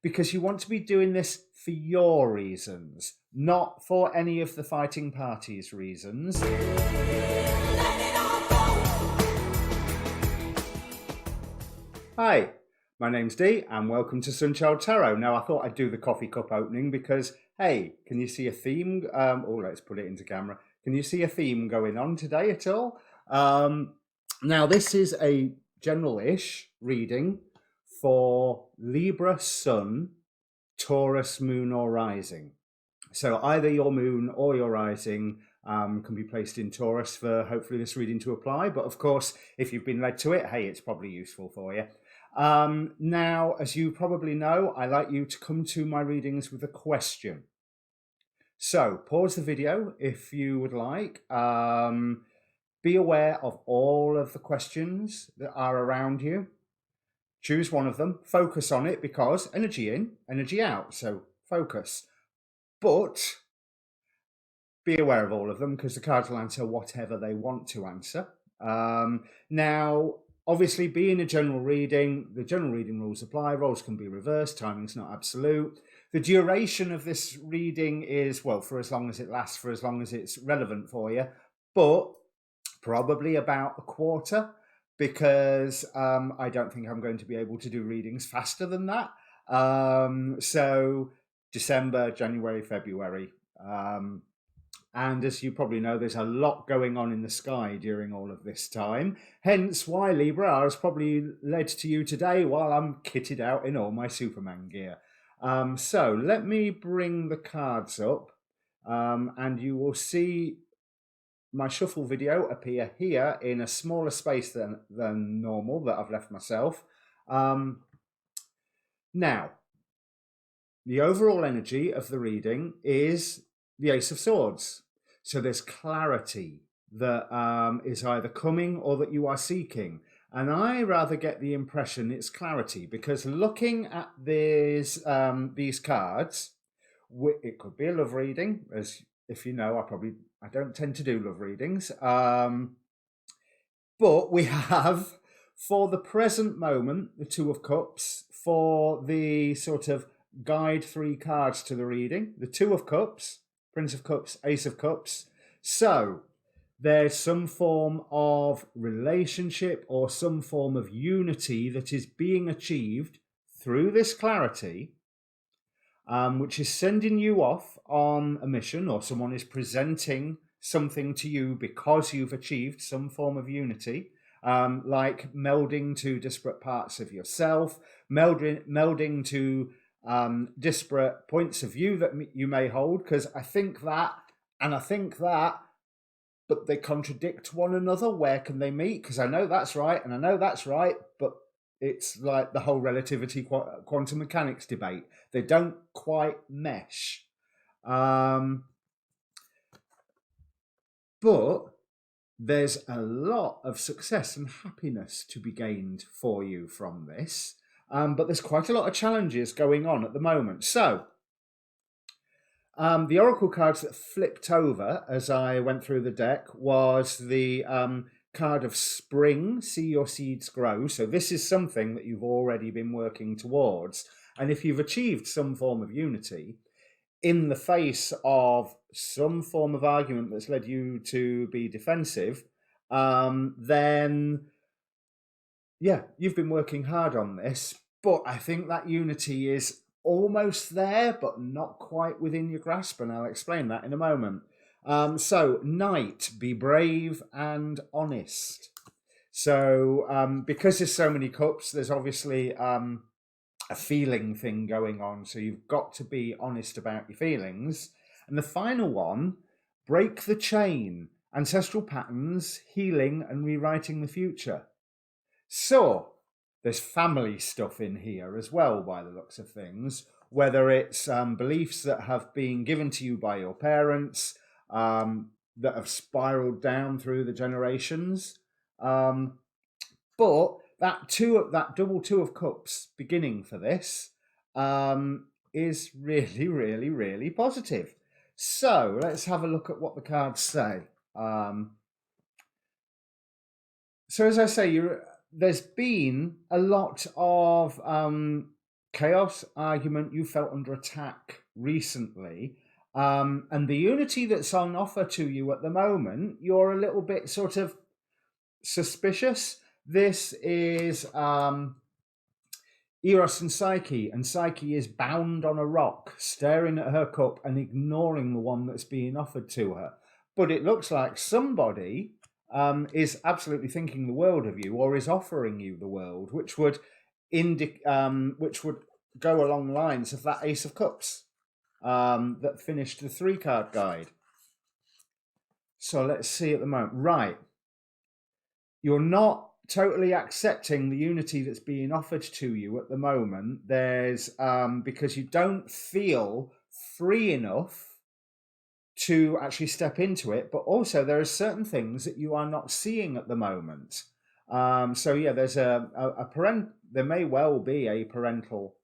because you want to be doing this for your reasons, not for any of the fighting parties' reasons. Hi, my name's Dee and welcome to Sunchild Tarot. Now, I thought I'd do the coffee cup opening because, hey, can you see a theme? Let's put it into camera. Can you see a theme going on today at all? Now, this is a general-ish reading for Libra Sun, Taurus Moon or Rising. So either your moon or your rising can be placed in Taurus for hopefully this reading to apply. But of course, if you've been led to it, hey, it's probably useful for you. Now, as you probably know, I like you to come to my readings with a question. So pause the video if you would like. Be aware of all of the questions that are around you. Choose one of them, focus on it, because energy in, energy out, so focus. But be aware of all of them because the cards will answer whatever they want to answer. Now, obviously, being a general reading, the general reading rules apply. Roles can be reversed. Timing's not absolute. The duration of this reading is, well, for as long as it lasts, for as long as it's relevant for you, but probably about a quarter, because I don't think I'm going to be able to do readings faster than that. So December, January, February. And as you probably know, there's a lot going on in the sky during all of this time. Hence why, Libra, I was probably led to you today while I'm kitted out in all my Superman gear. So let me bring the cards up and you will see my shuffle video appear here in a smaller space than normal that I've left myself. Now, the overall energy of the reading is the Ace of Swords. So there's clarity that is either coming or that you are seeking. And I rather get the impression it's clarity, because looking at these cards, it could be a love reading. As if you know, I don't tend to do love readings. But we have, for the present moment, the Two of Cups. For the sort of guide 3 cards to the reading, the Two of Cups, Prince of Cups, Ace of Cups. So there's some form of relationship or some form of unity that is being achieved through this clarity, which is sending you off on a mission, or someone is presenting something to you because you've achieved some form of unity, like melding to disparate parts of yourself, melding to disparate points of view that you may hold, because I think that, and I think that, but they contradict one another. Where can they meet? Because I know that's right, and I know that's right, but it's like the whole relativity quantum mechanics debate. They don't quite mesh. But there's a lot of success and happiness to be gained for you from this. But there's quite a lot of challenges going on at the moment. So the oracle cards that flipped over as I went through the deck was the card of spring, see your seeds grow. So this is something that you've already been working towards. And if you've achieved some form of unity in the face of some form of argument that's led you to be defensive, then yeah, you've been working hard on this. But I think that unity is almost there, but not quite within your grasp, and I'll explain that in a moment. So, Knight, be brave and honest. So, because there's so many cups, there's obviously a feeling thing going on. So you've got to be honest about your feelings. And the final one, break the chain, ancestral patterns, healing and rewriting the future. So there's family stuff in here as well, by the looks of things, whether it's beliefs that have been given to you by your parents, that have spiraled down through the generations. But that double Two of Cups beginning for this is really, really, really positive. So let's have a look at what the cards say. So as I say, there's been a lot of chaos, argument, you felt under attack recently. And the unity that's on offer to you at the moment, you're a little bit sort of suspicious. This is Eros and Psyche is bound on a rock, staring at her cup and ignoring the one that's being offered to her. But it looks like somebody is absolutely thinking the world of you, or is offering you the world, which would go along the lines of that Ace of Cups that finished the 3-card guide. So let's see at the moment. Right. You're not totally accepting the unity that's being offered to you at the moment. There's because you don't feel free enough to actually step into it, but also there are certain things that you are not seeing at the moment. So yeah, there's there may well be a parental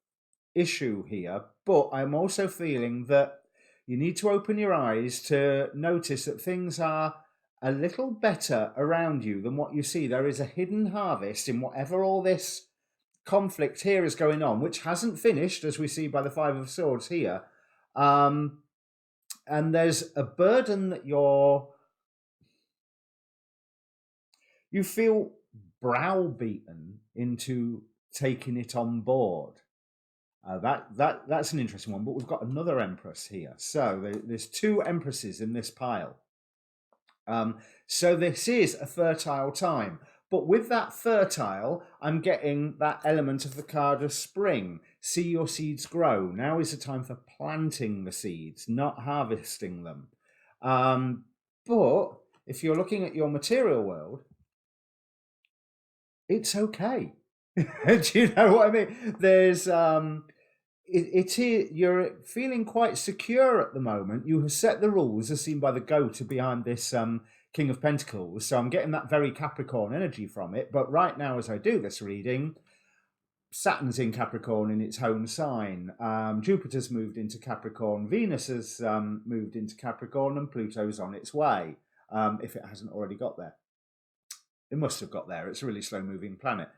issue here, but I'm also feeling that you need to open your eyes to notice that things are a little better around you than what you see. There is a hidden harvest in whatever all this conflict here is going on, which hasn't finished, as we see by the 5 of Swords here. And there's a burden that you feel browbeaten into taking it on board. That's an interesting one, but we've got another Empress here. So there's 2 Empresses in this pile. So this is a fertile time. But with that fertile, I'm getting that element of the card of spring. See your seeds grow. Now is the time for planting the seeds, not harvesting them. But if you're looking at your material world, it's okay. Do you know what I mean? There's you're feeling quite secure at the moment. You have set the rules as seen by the goat behind this King of Pentacles. So I'm getting that very Capricorn energy from it. But right now, as I do this reading, Saturn's in Capricorn in its home sign. Jupiter's moved into Capricorn. Venus has moved into Capricorn, and Pluto's on its way. If it hasn't already got there, it must have got there. It's a really slow-moving planet.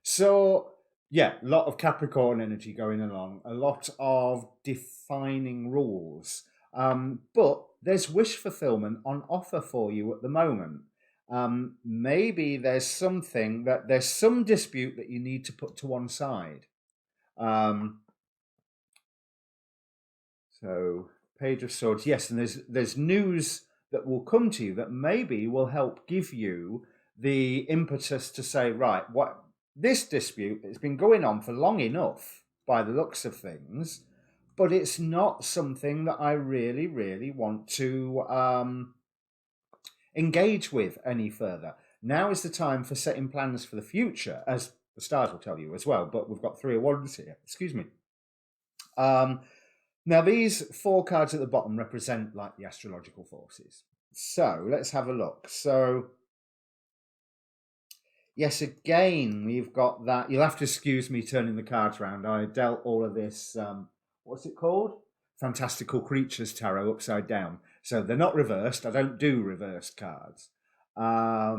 So yeah, a lot of Capricorn energy going along, a lot of defining rules. But there's wish fulfillment on offer for you at the moment. Maybe there's some dispute that you need to put to one side. So Page of Swords, yes, and there's news that will come to you that maybe will help give you the impetus to say, right, what this dispute has been going on for long enough by the looks of things, but it's not something that I really, really want to engage with any further. Now is the time for setting plans for the future, as the stars will tell you as well, but we've got 3 of Wands here. Excuse me. Now, these 4 cards at the bottom represent like the astrological forces. So let's have a look. So yes, again, we've got that. You'll have to excuse me turning the cards around. I dealt all of this, what's it called? Fantastical Creatures Tarot upside down. So they're not reversed. I don't do reversed cards. But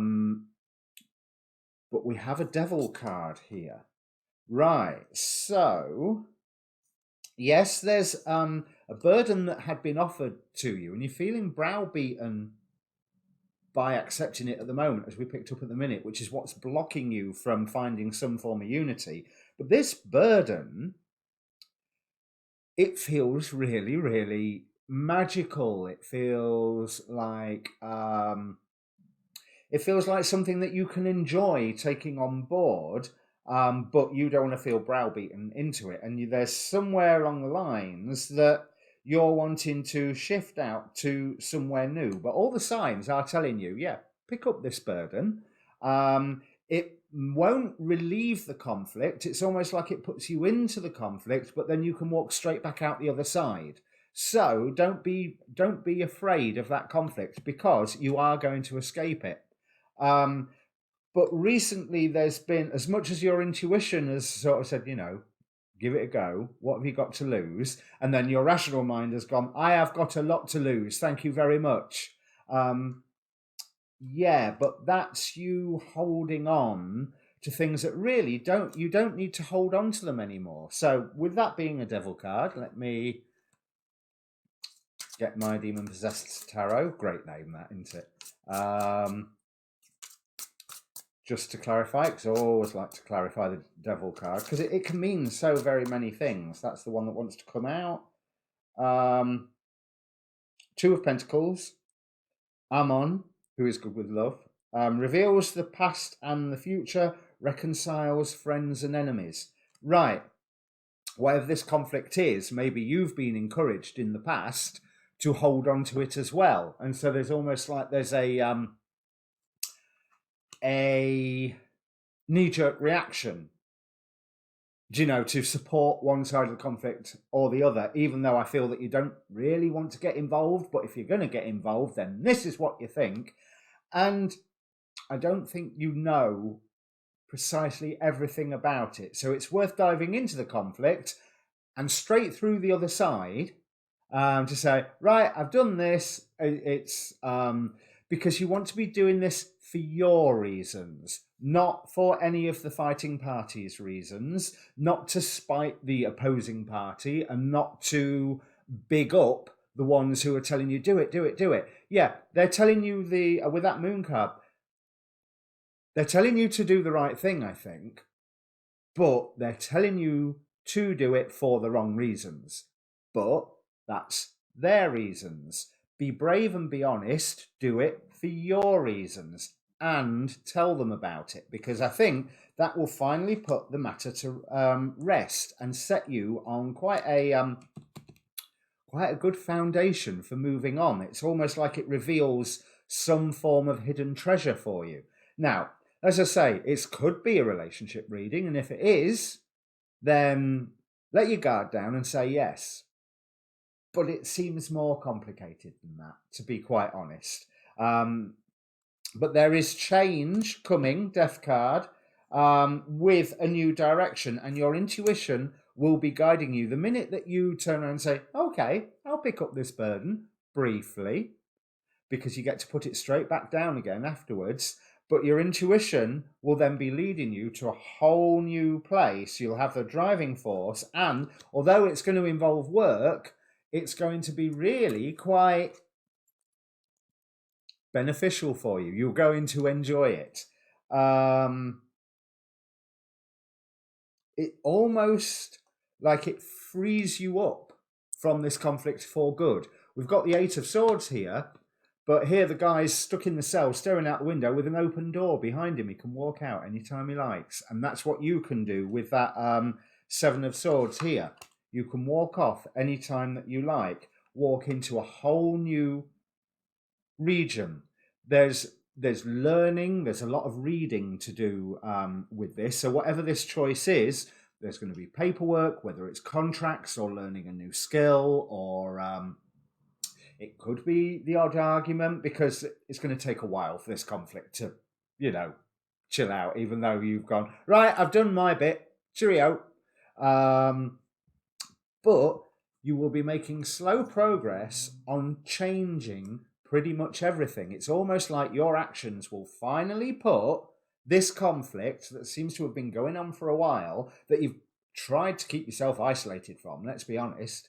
we have a Devil card here. Right, so yes, there's a burden that had been offered to you, and you're feeling browbeaten by accepting it at the moment, as we picked up at the minute, which is what's blocking you from finding some form of unity. But this burden, it feels really, really magical. It feels like something that you can enjoy taking on board, but you don't want to feel browbeaten into it. And there's somewhere along the lines that you're wanting to shift out to somewhere new. But all the signs are telling you, yeah, pick up this burden. It won't relieve the conflict. It's almost like it puts you into the conflict, but then you can walk straight back out the other side. So don't be afraid of that conflict, because you are going to escape it. But recently there's been, as much as your intuition has sort of said, give it a go, what have you got to lose? And then your rational mind has gone, I have got a lot to lose, thank you very much. Yeah, but that's you holding on to things that really you don't need to hold on to them anymore. So with that being a devil card, let me get my Demon Possessed Tarot. Great name, that, isn't it? Just to clarify, because I always like to clarify the devil card, because it can mean so very many things. That's the one that wants to come out. Two of Pentacles. Ammon, who is good with love. Reveals the past and the future, reconciles friends and enemies. Right. Whatever this conflict is, maybe you've been encouraged in the past to hold on to it as well. And so there's almost like there's a knee-jerk reaction, to support one side of the conflict or the other, even though I feel that you don't really want to get involved. But if you're going to get involved, then this is what you think. And I don't think you know precisely everything about it. So it's worth diving into the conflict and straight through the other side to say, right, I've done this. It's because you want to be doing this for your reasons, not for any of the fighting parties' reasons, not to spite the opposing party, and not to big up the ones who are telling you, do it, do it, do it. Yeah, they're telling you with that moon card, they're telling you to do the right thing, I think, but they're telling you to do it for the wrong reasons. But that's their reasons. Be brave and be honest. Do it for your reasons and tell them about it, because I think that will finally put the matter to rest and set you on quite a good foundation for moving on. It's almost like it reveals some form of hidden treasure for you. Now, as I say, it could be a relationship reading, and if it is, then let your guard down and say yes. But it seems more complicated than that, to be quite honest. But there is change coming, Death card, with a new direction, and your intuition will be guiding you. The minute that you turn around and say, okay, I'll pick up this burden briefly, because you get to put it straight back down again afterwards, but your intuition will then be leading you to a whole new place. You'll have the driving force, and although it's going to involve work, it's going to be really quite beneficial for you. You're going to enjoy it. It almost like it frees you up from this conflict for good. We've got the Eight of Swords here, but here the guy's stuck in the cell, staring out the window with an open door behind him. He can walk out anytime he likes. And that's what you can do with that Seven of Swords here. You can walk off anytime that you like, walk into a whole new region. There's learning, there's a lot of reading to do with this. So whatever this choice is, there's going to be paperwork, whether it's contracts or learning a new skill, or it could be the odd argument, because it's going to take a while for this conflict to, chill out, even though you've gone, right, I've done my bit, cheerio. But you will be making slow progress on changing pretty much everything. It's almost like your actions will finally put this conflict that seems to have been going on for a while, that you've tried to keep yourself isolated from, let's be honest,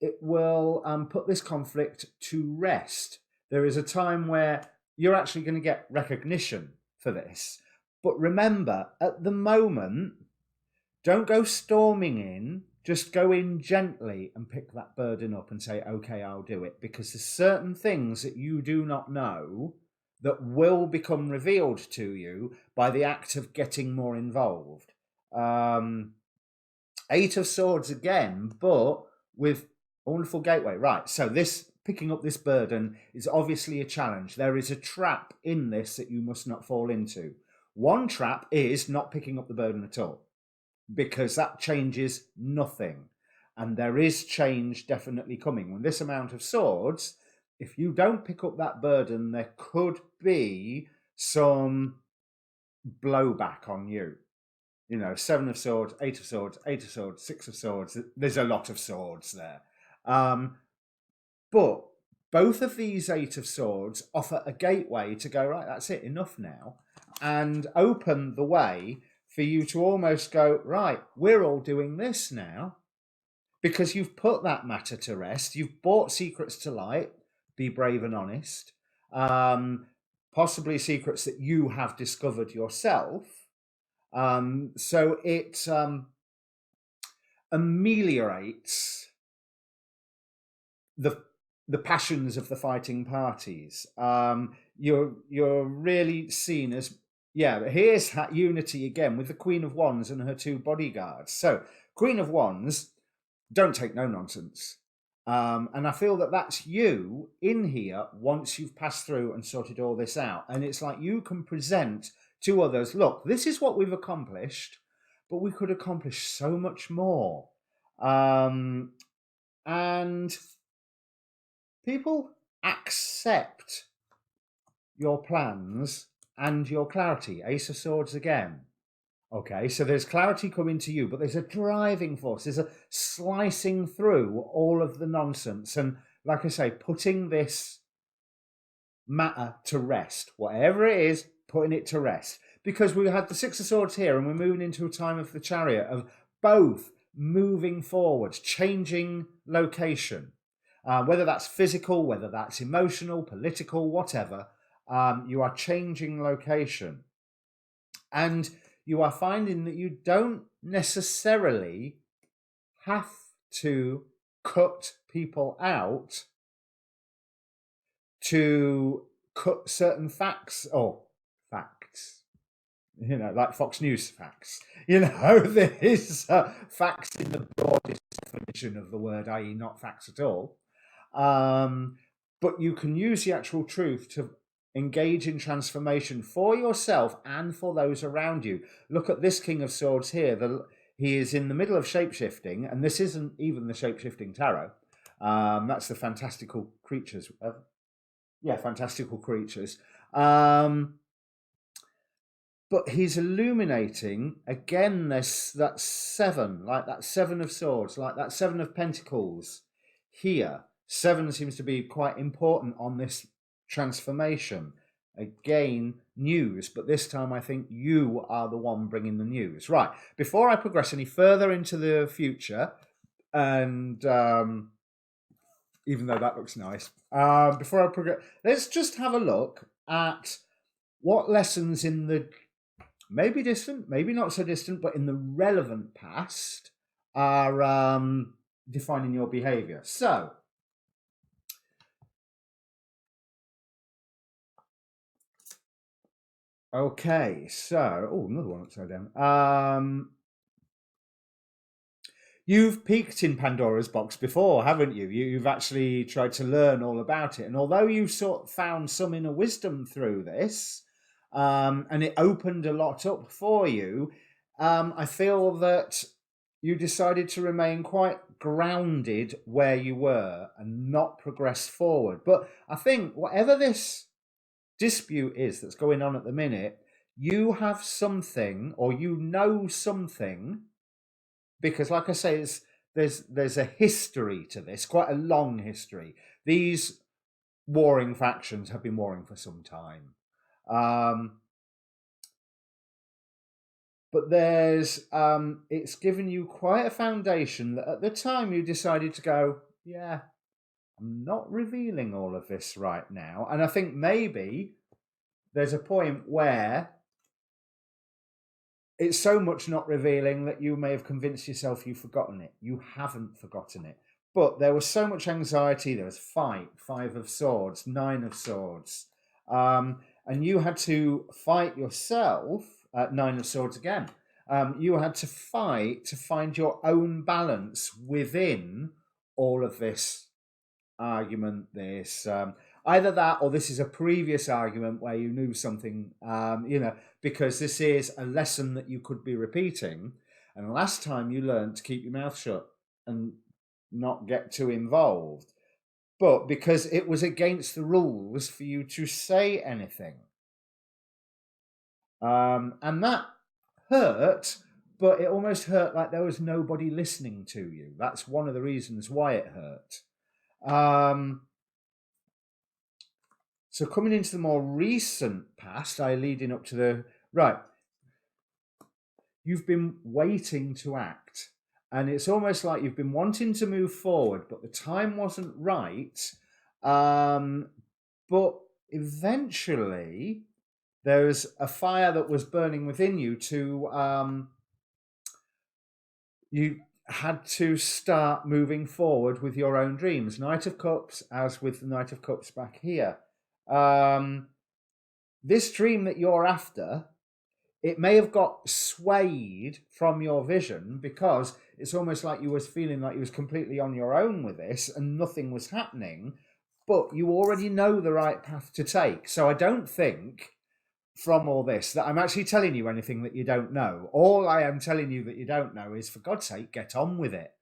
it will put this conflict to rest. There is a time where you're actually going to get recognition for this. But remember, at the moment, don't go storming in. Just go in gently and pick that burden up and say, okay, I'll do it. Because there's certain things that you do not know that will become revealed to you by the act of getting more involved. Eight of Swords again, but with a wonderful gateway. Right, so this picking up this burden is obviously a challenge. There is a trap in this that you must not fall into. One trap is not picking up the burden at all, because that changes nothing. And there is change definitely coming. With this amount of swords, if you don't pick up that burden, there could be some blowback on you. Seven of Swords, Eight of Swords, Eight of Swords, Six of Swords. There's a lot of swords there. But both of these Eight of Swords offer a gateway to go, right, that's it, enough now. and open the way for you to almost go, right, we're all doing this now, because you've put that matter to rest. You've brought secrets to light. Be brave and honest. Possibly secrets that you have discovered yourself. So it ameliorates the passions of the fighting parties. You're really seen as, yeah. Here's unity again with the Queen of Wands and her two bodyguards. So Queen of Wands, don't take no nonsense. And I feel that that's you in here once you've passed through and sorted all this out. And it's like you can present to others, look, this is what we've accomplished, but we could accomplish so much more. And people accept your plans and your clarity. Ace of Swords again. Okay, so there's clarity coming to you, but there's a driving force. There's a slicing through all of the nonsense. And like I say, putting this matter to rest, whatever it is, putting it to rest. Because we had the Six of Swords here, and we're moving into a time of the Chariot of both moving forward, changing location. Whether that's physical, whether that's emotional, political, whatever, you are changing location. And you are finding that you don't necessarily have to cut people out to cut certain facts, like Fox News facts. There is facts in the broadest definition of the word, i.e. not facts at all. But you can use the actual truth to engage in transformation for yourself and for those around you. Look at this King of Swords here. He is in the middle of shapeshifting, and this isn't even the shapeshifting tarot. That's the fantastical creatures. Fantastical creatures. But he's illuminating, again, that seven, like that Seven of Swords, like that Seven of Pentacles here. Seven seems to be quite important on this transformation. Again, news, but this time I think you are the one bringing the news. Right, before I progress any further into the future, and even though that looks nice, before I progress, let's just have a look at what lessons in the maybe distant, maybe not so distant, but in the relevant past are defining your behavior. So, okay, so, another one upside down. You've peeked in Pandora's box before, haven't you? You've actually tried to learn all about it. And although you've sort of found some inner wisdom through this, and it opened a lot up for you, I feel that you decided to remain quite grounded where you were and not progress forward. But I think whatever this dispute is that's going on at the minute, you have something, or you know something, because like I say, there's a history to this, quite a long history. These warring factions have been warring for some time. But it's given you quite a foundation that at the time you decided to go, yeah, I'm not revealing all of this right now. And I think maybe there's a point where it's so much not revealing that you may have convinced yourself you've forgotten it. You haven't forgotten it. But there was so much anxiety. There was Five of Swords, Nine of Swords. And you had to fight yourself, Nine of Swords again. You had to fight to find your own balance within all of this argument, either that or this is a previous argument where you knew something, because this is a lesson that you could be repeating. And last time you learned to keep your mouth shut and not get too involved. But because it was against the rules for you to say anything. And that hurt, but it almost hurt like there was nobody listening to you. That's one of the reasons why it hurt. So coming into the more recent past, leading up to the right, you've been waiting to act. And it's almost like you've been wanting to move forward, but the time wasn't right. But eventually, there's a fire that was burning within you you had to start moving forward with your own dreams. Knight of Cups, as with the Knight of Cups back here. This dream that you're after, it may have got swayed from your vision because it's almost like you was feeling like you was completely on your own with this and nothing was happening, but you already know the right path to take. So I don't think from all this that I'm actually telling you anything that you don't know. All I am telling you that you don't know is, for God's sake, get on with it,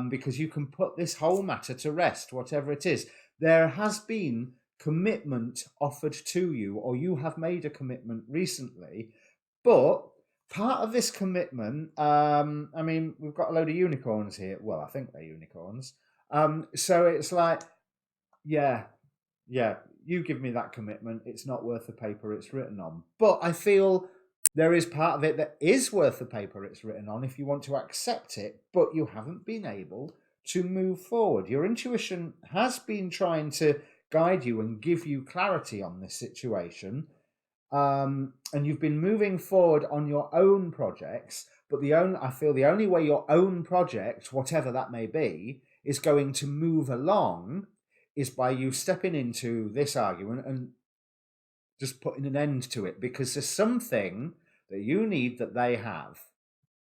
because you can put this whole matter to rest, whatever it is. There has been commitment offered to you, or you have made a commitment recently. But part of this commitment, I mean, we've got a load of unicorns here. Well, I think they're unicorns. So it's like, yeah, you give me that commitment. It's not worth the paper it's written on. But I feel there is part of it that is worth the paper it's written on if you want to accept it, but you haven't been able to move forward. Your intuition has been trying to guide you and give you clarity on this situation. And you've been moving forward on your own projects, but I feel the only way your own project, whatever that may be, is going to move along is by you stepping into this argument and just putting an end to it, because there's something that you need that they have.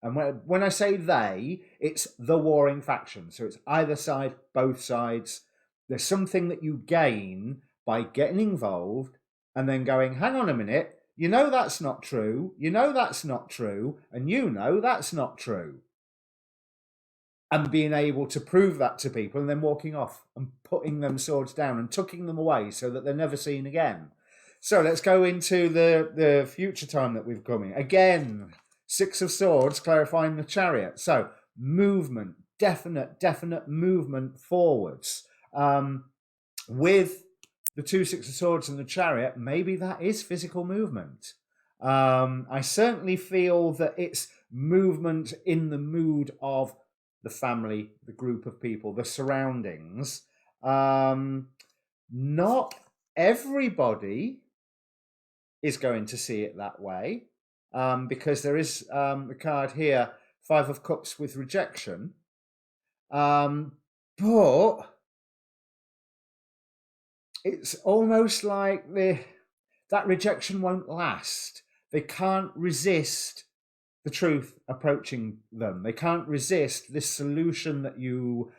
And when I say they, it's the warring faction. So it's either side, both sides. There's something that you gain by getting involved and then going, hang on a minute, you know that's not true, you know that's not true, and you know that's not true. And being able to prove that to people and then walking off and putting them swords down and tucking them away so that they're never seen again. So let's go into the future time that we've coming. Again, Six of Swords, clarifying the Chariot. So movement, definite movement forwards. With the two Six of Swords and the Chariot, maybe that is physical movement. I certainly feel that it's movement in the mood of the family, the group of people, the surroundings. Not everybody is going to see it that way, because there is the card here, Five of Cups with rejection. But it's almost like that rejection won't last. They can't resist the truth approaching them. They can't resist this solution that you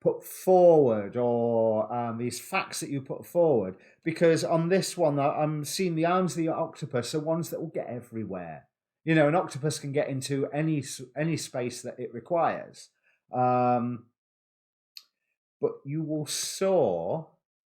put forward, or these facts that you put forward. Because on this one, I'm seeing the arms of the octopus are ones that will get everywhere. You know, an octopus can get into any space that it requires. But you will soar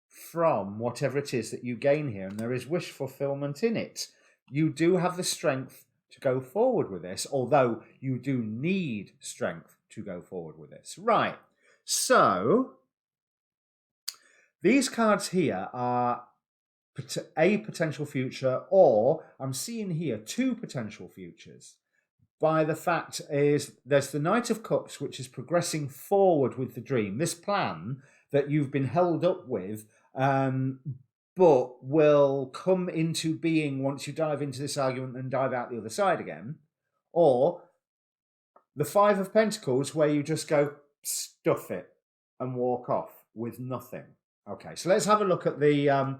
from whatever it is that you gain here, and there is wish fulfillment in it. You do have the strength to go forward with this, although you do need strength to go forward with this. Right, so these cards here are a potential future, or I'm seeing here two potential futures. By the fact is, there's the Knight of Cups, which is progressing forward with the dream, this plan that you've been held up with, but will come into being once you dive into this argument and dive out the other side again. Or the Five of Pentacles, where you just go, stuff it, and walk off with nothing. Okay, so let's have a look at the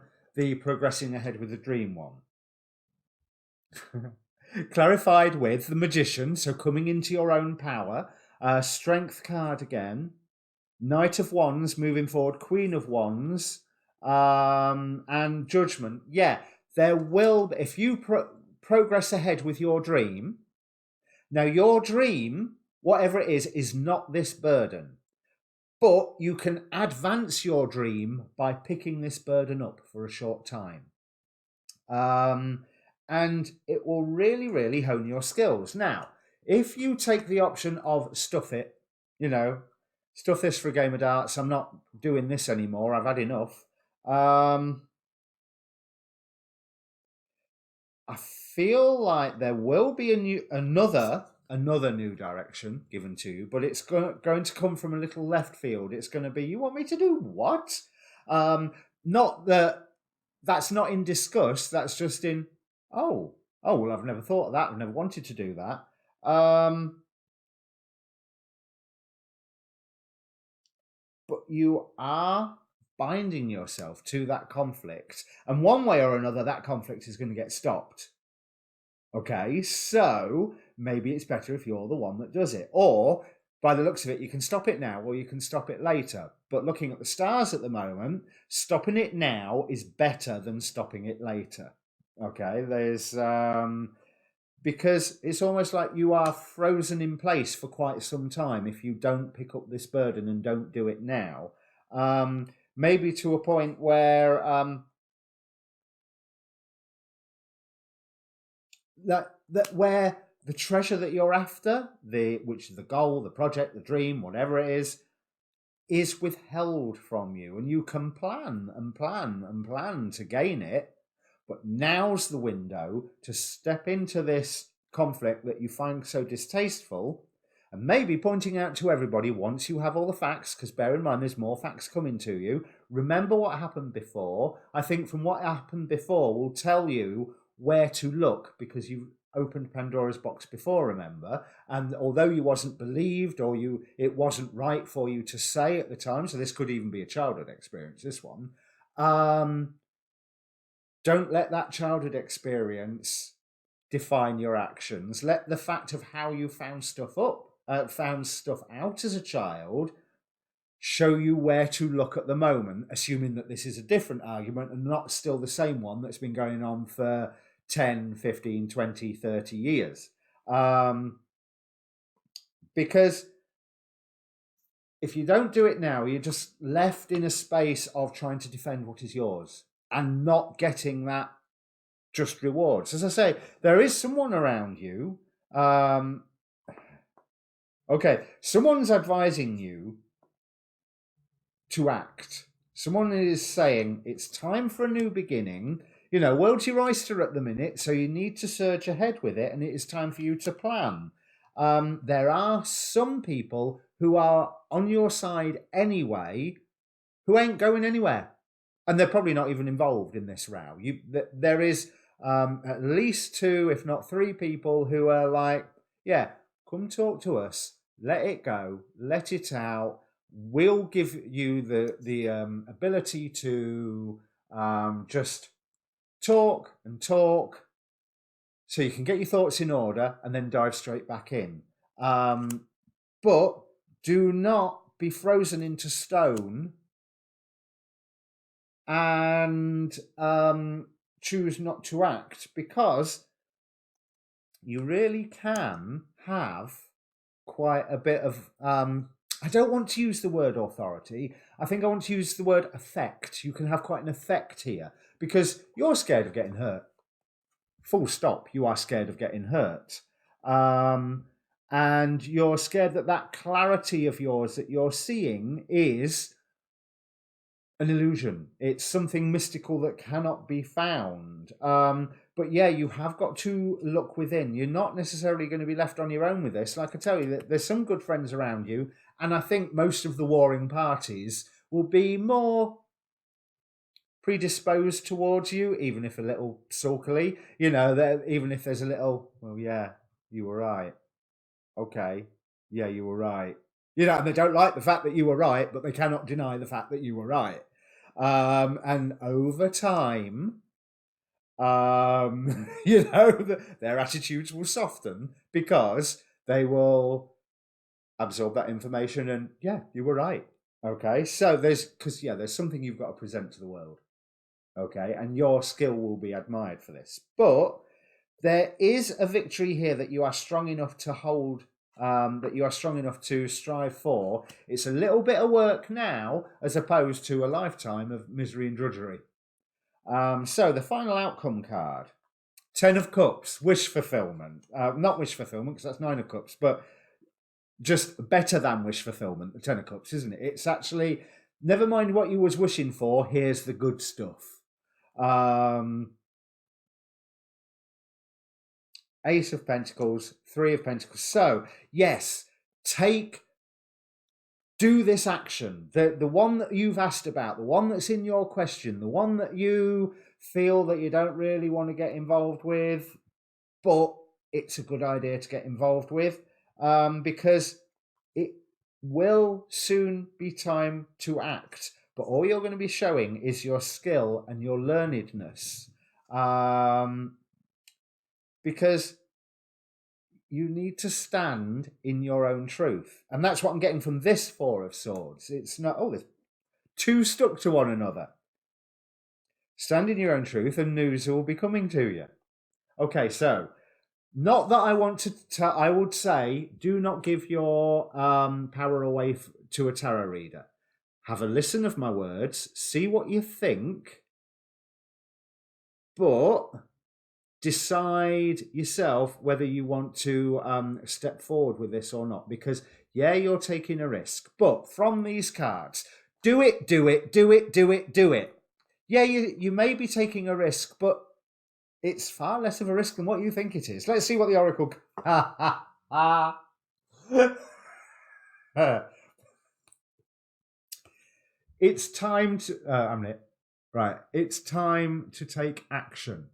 progressing ahead with the dream one. Clarified with the Magician, so coming into your own power. Strength card again. Knight of Wands moving forward. Queen of Wands. And Judgment. Yeah, there will, if you progress ahead with your dream. Now, your dream, whatever it is not this burden. But you can advance your dream by picking this burden up for a short time. And it will really, really hone your skills. Now, if you take the option of stuff it, you know, stuff this for a game of darts, I'm not doing this anymore, I've had enough, Um, I feel like there will be another new direction given to you, but it's going to come from a little left field. It's going to be, you want me to do what? Um, not that that's not in discuss. That's just in, oh, well, I've never thought of that. I've never wanted to do that. But you are binding yourself to that conflict, and one way or another, that conflict is going to get stopped. Okay, so maybe it's better if you're the one that does it. Or, by the looks of it, you can stop it now or you can stop it later. But looking at the stars at the moment, stopping it now is better than stopping it later. Okay, because it's almost like you are frozen in place for quite some time if you don't pick up this burden and don't do it now. Maybe to a point where where the treasure that you're after, which is the goal, the project, the dream, whatever it is withheld from you, and you can plan and plan and plan to gain it. But now's the window to step into this conflict that you find so distasteful, and maybe pointing out to everybody once you have all the facts, because bear in mind there's more facts coming to you. Remember what happened before. I think from what happened before will tell you where to look, because you opened Pandora's box before, remember, and although you wasn't believed or it wasn't right for you to say at the time, so this could even be a childhood experience, this one, don't let that childhood experience define your actions. Let the fact of how you found stuff out as a child show you where to look at the moment, assuming that this is a different argument and not still the same one that's been going on for 10, 15, 20, 30 years. Because if you don't do it now, you're just left in a space of trying to defend what is yours and not getting that just rewards. As I say, there is someone around you. Okay, someone's advising you to act. Someone is saying it's time for a new beginning. You know, world's your oyster at the minute, so you need to surge ahead with it, and it is time for you to plan. There are some people who are on your side anyway, who ain't going anywhere, and they're probably not even involved in this row. There is at least 2, if not 3 people who are like, yeah, come talk to us, let it go, let it out. We'll give you the ability to just talk and talk so you can get your thoughts in order and then dive straight back in. But do not be frozen into stone and choose not to act, because you really can have quite a bit of I don't want to use the word authority. I think I want to use the word effect. You can have quite an effect here because you're scared of getting hurt. Full stop. You are scared of getting hurt. And you're scared that clarity of yours that you're seeing is an illusion. It's something mystical that cannot be found. But yeah, you have got to look within. You're not necessarily going to be left on your own with this. Like I tell you, there's some good friends around you, and I think most of the warring parties will be more predisposed towards you, even if a little sulkily. You know, even if there's a little, well, yeah, you were right. Okay, yeah, you were right. You know, and they don't like the fact that you were right, but they cannot deny the fact that you were right. And over time, you know, their attitudes will soften because they will absorb that information and, yeah, you were right. Okay, so there's something you've got to present to the world. Okay, and your skill will be admired for this. But there is a victory here that you are strong enough to hold, that you are strong enough to strive for. It's a little bit of work now as opposed to a lifetime of misery and drudgery. So the final outcome card, 10 of Cups, wish fulfillment. Not wish fulfillment, because that's 9 of Cups, but just better than wish fulfillment, the 10 of Cups, isn't it? It's actually never mind what you was wishing for, here's the good stuff. Ace of Pentacles, Three of Pentacles. So, yes, do this action. The one that you've asked about, the one that's in your question, the one that you feel that you don't really want to get involved with, but it's a good idea to get involved with, because it will soon be time to act. But all you're going to be showing is your skill and your learnedness. Because you need to stand in your own truth. And that's what I'm getting from this Four of Swords. It's not, oh, there's two stuck to one another. Stand in your own truth and news will be coming to you. Okay, so not that I want to I would say do not give your power away to a tarot reader. Have a listen of my words, see what you think, but decide yourself whether you want to step forward with this or not. Because, yeah, you're taking a risk. But from these cards, do it, do it, do it, do it, do it. Yeah, you may be taking a risk, but it's far less of a risk than what you think it is. Let's see what the Oracle... It's time to... It's time to take action.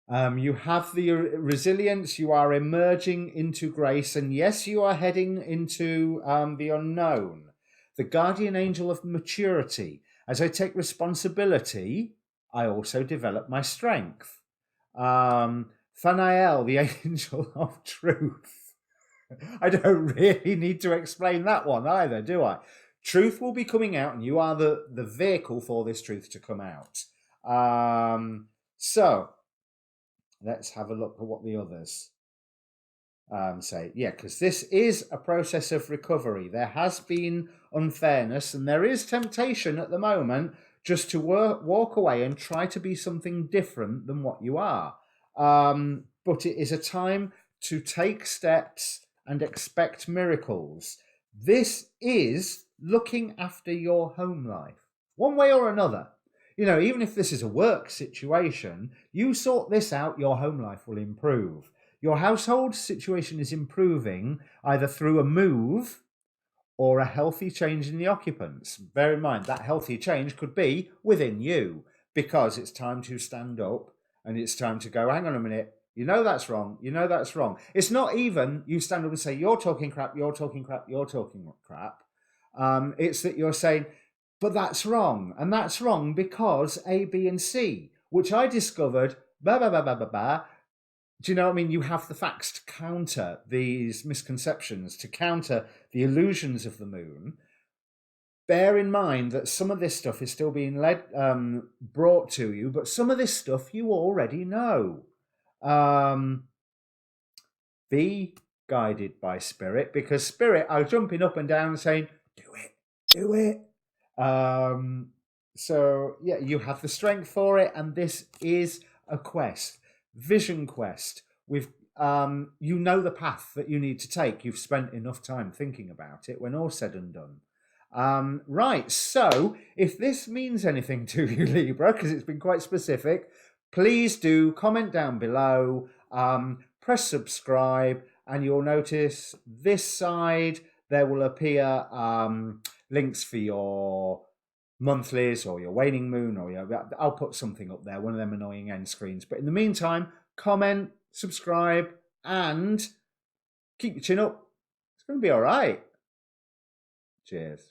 You have the resilience, you are emerging into grace, and yes, you are heading into the unknown. The guardian angel of maturity. As I take responsibility, I also develop my strength. Thanael, the angel of truth. I don't really need to explain that one either, do I? Truth will be coming out, and you are the vehicle for this truth to come out. So... let's have a look at what the others say. Yeah, because this is a process of recovery. There has been unfairness and there is temptation at the moment just to walk away and try to be something different than what you are. But it is a time to take steps and expect miracles. This is looking after your home life, one way or another. You know, even if this is a work situation, you sort this out, your home life will improve. Your household situation is improving either through a move or a healthy change in the occupants. Bear in mind, that healthy change could be within you, because it's time to stand up and it's time to go, hang on a minute, you know that's wrong, you know that's wrong. It's not even you stand up and say, you're talking crap, you're talking crap, you're talking crap. It's that you're saying, but that's wrong. And that's wrong because A, B, and C, which I discovered, Do you know what I mean? You have the facts to counter these misconceptions, to counter the illusions of the moon. Bear in mind that some of this stuff is still being brought to you, but some of this stuff you already know. Be guided by Spirit, because Spirit are jumping up and down saying, do it, do it. So yeah, you have the strength for it, and this is a quest, vision quest. With you know the path that you need to take. You've spent enough time thinking about it when all's said and done. Right, so if this means anything to you, Libra, because it's been quite specific, please do comment down below, press subscribe, and you'll notice this side there will appear links for your monthlies or your waning moon, or I'll put something up there, one of them annoying end screens. But in the meantime, comment, subscribe, and keep your chin up. It's going to be all right. Cheers.